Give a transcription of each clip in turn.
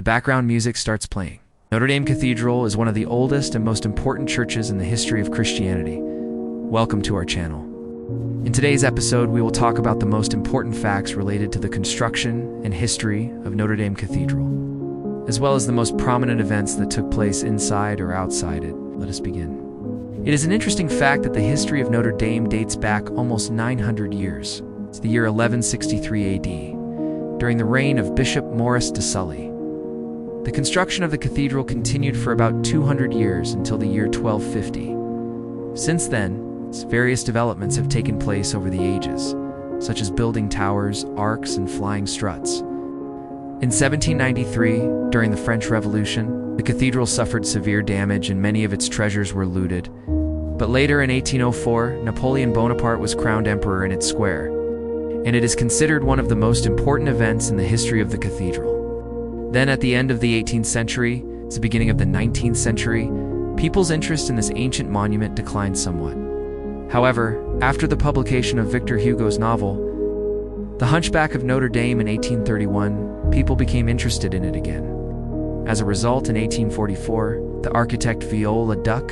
the background music starts playing. Notre Dame Cathedral is one of the oldest and most important churches in the history of Christianity. Welcome to our channel. In today's episode, we will talk about the most important facts related to the construction and history of Notre Dame Cathedral, as well as the most prominent events that took place inside or outside it. Let us begin. It is an interesting fact that the history of Notre Dame dates back almost 900 years. It's the year 1163 AD, during the reign of Bishop Maurice de Sully. The construction of the cathedral continued for about 200 years until the year 1250. Since then, various developments have taken place over the ages, such as building towers, arcs, and flying struts. In 1793, during the French Revolution, the cathedral suffered severe damage and many of its treasures were looted. But later in 1804, Napoleon Bonaparte was crowned emperor in its square, and it is considered one of the most important events in the history of the cathedral. Then at the end of the 18th century, it's the beginning of the 19th century, people's interest in this ancient monument declined somewhat. However, after the publication of Victor Hugo's novel, The Hunchback of Notre Dame in 1831, people became interested in it again. As a result, in 1844, the architect Viollet-le-Duc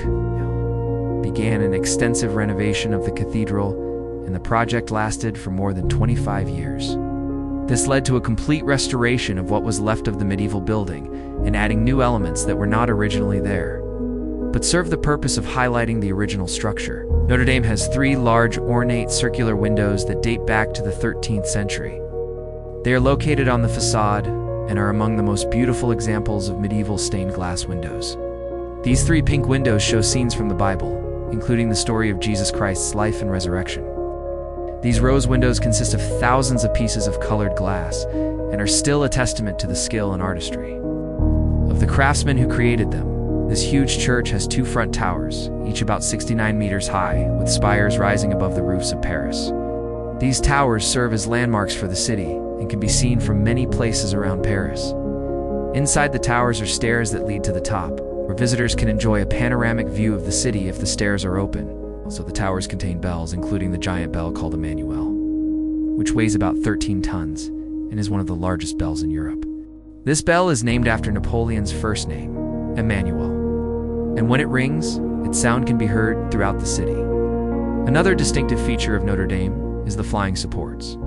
began an extensive renovation of the cathedral, and the project lasted for more than 25 years. This led to a complete restoration of what was left of the medieval building and adding new elements that were not originally there, but served the purpose of highlighting the original structure. Notre Dame has 3 large ornate circular windows that date back to the 13th century. They are located on the facade and are among the most beautiful examples of medieval stained glass windows. These 3 pink windows show scenes from the Bible, including the story of Jesus Christ's life and resurrection. These rose windows consist of thousands of pieces of colored glass and are still a testament to the skill and artistry of the craftsmen who created them. This huge church has 2 front towers, each about 69 meters high, with spires rising above the roofs of Paris. These towers serve as landmarks for the city and can be seen from many places around Paris. Inside the towers are stairs that lead to the top, where visitors can enjoy a panoramic view of the city if the stairs are open. Also, the towers contain bells, including the giant bell called Emmanuel, which weighs about 13 tons and is one of the largest bells in Europe. This bell is named after Napoleon's first name, Emmanuel, and when it rings, its sound can be heard throughout the city. Another distinctive feature of Notre Dame is the flying supports.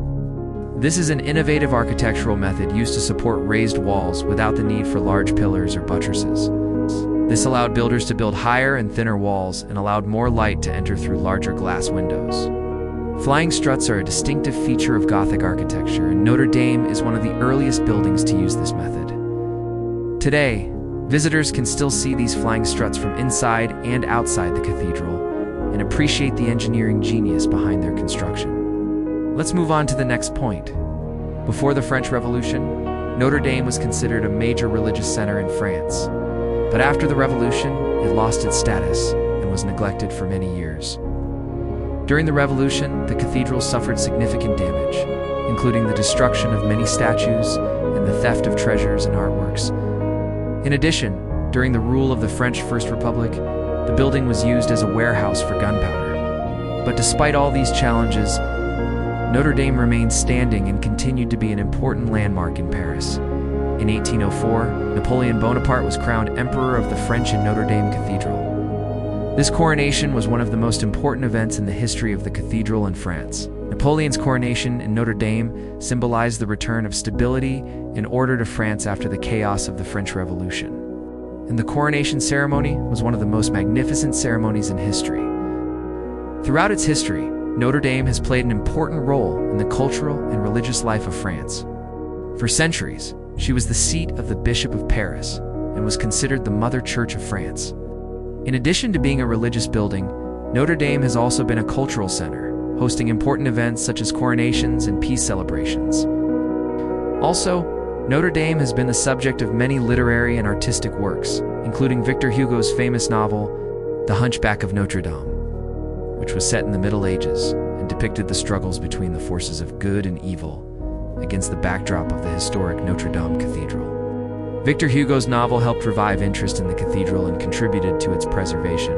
This is an innovative architectural method used to support raised walls without the need for large pillars or buttresses. This allowed builders to build higher and thinner walls and allowed more light to enter through larger glass windows. Flying struts are a distinctive feature of Gothic architecture, and Notre Dame is one of the earliest buildings to use this method. Today, visitors can still see these flying struts from inside and outside the cathedral and appreciate the engineering genius behind their construction. Let's move on to the next point. Before the French Revolution, Notre Dame was considered a major religious center in France. But after the Revolution, it lost its status and was neglected for many years. During the Revolution, the cathedral suffered significant damage, including the destruction of many statues and the theft of treasures and artworks. In addition, during the rule of the French First Republic, the building was used as a warehouse for gunpowder. But despite all these challenges, Notre Dame remained standing and continued to be an important landmark in Paris. In 1804, Napoleon Bonaparte was crowned Emperor of the French in Notre Dame Cathedral. This coronation was one of the most important events in the history of the cathedral in France. Napoleon's coronation in Notre Dame symbolized the return of stability and order to France after the chaos of the French Revolution. And the coronation ceremony was one of the most magnificent ceremonies in history. Throughout its history, Notre Dame has played an important role in the cultural and religious life of France. For centuries, she was the seat of the Bishop of Paris and was considered the Mother Church of France. In addition to being a religious building, Notre Dame has also been a cultural center, hosting important events such as coronations and peace celebrations. Also, Notre Dame has been the subject of many literary and artistic works, including Victor Hugo's famous novel, The Hunchback of Notre Dame, which was set in the Middle Ages and depicted the struggles between the forces of good and evil against the backdrop of the historic Notre Dame Cathedral. Victor Hugo's novel helped revive interest in the cathedral and contributed to its preservation.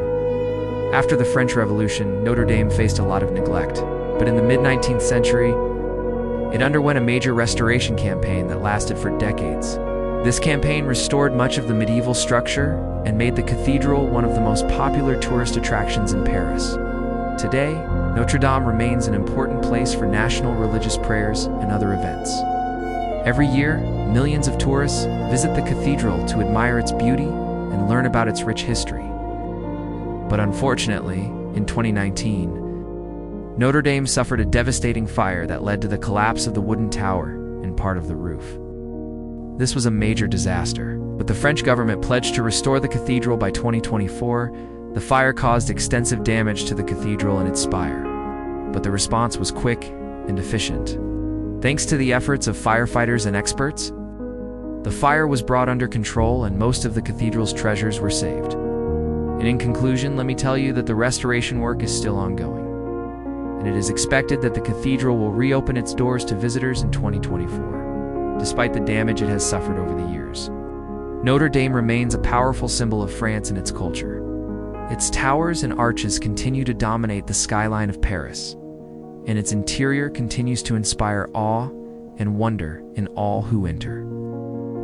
After the French Revolution, Notre Dame faced a lot of neglect, but in the mid-19th century, it underwent a major restoration campaign that lasted for decades. This campaign restored much of the medieval structure and made the cathedral one of the most popular tourist attractions in Paris. Today, Notre Dame remains an important place for national religious prayers and other events. Every year, millions of tourists visit the cathedral to admire its beauty and learn about its rich history. But unfortunately, in 2019, Notre Dame suffered a devastating fire that led to the collapse of the wooden tower and part of the roof. This was a major disaster, but the French government pledged to restore the cathedral by 2024. The fire caused extensive damage to the cathedral and its spire, but the response was quick and efficient. Thanks to the efforts of firefighters and experts, the fire was brought under control and most of the cathedral's treasures were saved. And in conclusion, let me tell you that the restoration work is still ongoing, and it is expected that the cathedral will reopen its doors to visitors in 2024, despite the damage it has suffered over the years. Notre Dame remains a powerful symbol of France and its culture. Its towers and arches continue to dominate the skyline of Paris, and its interior continues to inspire awe and wonder in all who enter.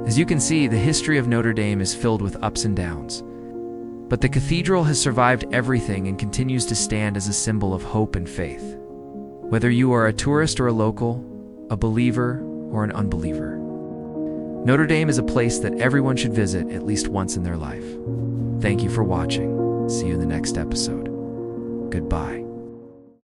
As you can see, the history of Notre Dame is filled with ups and downs, but the cathedral has survived everything and continues to stand as a symbol of hope and faith. Whether you are a tourist or a local, a believer or an unbeliever, Notre Dame is a place that everyone should visit at least once in their life. Thank you for watching. See you in the next episode. Goodbye.